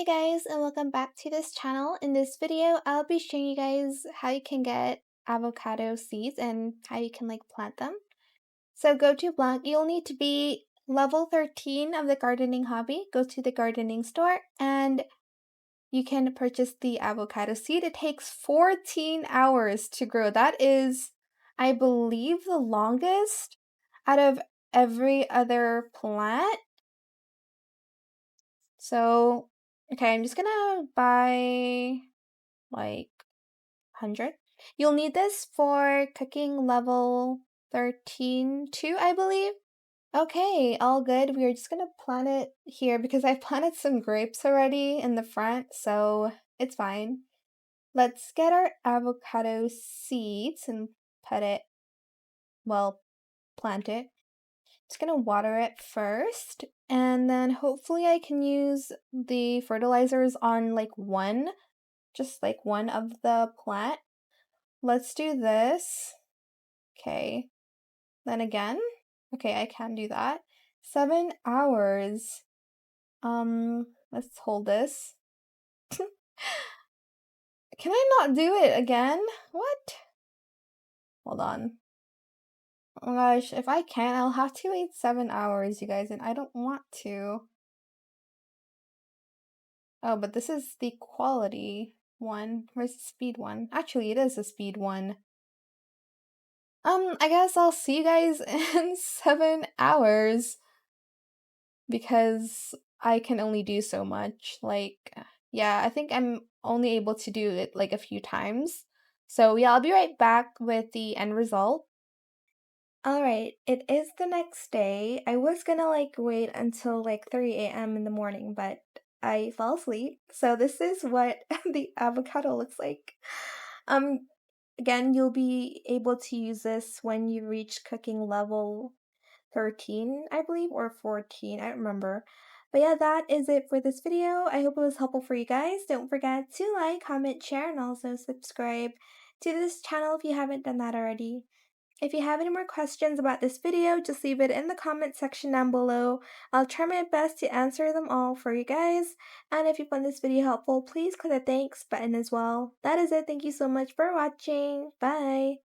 Hey guys, and welcome back to this channel. In this video, I'll be showing you guys how you can get avocado seeds and how you can plant them. So go to blog. You'll need to be level 13 of the gardening hobby. Go to the gardening store and you can purchase the avocado seed. It takes 14 hours to grow. That is, I believe, the longest out of every other plant. So, okay, I'm just gonna buy like 100. You'll need this for cooking level 13 too, I believe. Okay, all good. We are just gonna plant it here because I planted some grapes already in the front, so it's fine. Let's get our avocado seeds and put it, well, plant it. Just gonna water it first, and then hopefully I can use the fertilizers on just one of the plant. Let's do this. Okay. Then again. Okay, I can do that. 7 hours. Let's hold this. Can I not do it again? What? Hold on. Oh my gosh, if I can't, I'll have to wait 7 hours, you guys, and I don't want to. Oh, but this is the quality one. Where's the speed one? Actually, it is a speed one. I guess I'll see you guys in 7 hours because I can only do so much. Yeah, I think I'm only able to do it a few times. So yeah, I'll be right back with the end result. Alright, it is the next day. I was gonna wait until 3 a.m. in the morning, but I fell asleep. So this is what the avocado looks like. Um, Again, you'll be able to use this when you reach cooking level 13, I believe, or 14, I don't remember. But yeah, that is it for this video. I hope it was helpful for you guys. Don't forget to like, comment, share, and also subscribe to this channel if you haven't done that already. If you have any more questions about this video, just leave it in the comment section down below. I'll try my best to answer them all for you guys. And if you found this video helpful, please click the thanks button as well. That is it. Thank you so much for watching. Bye!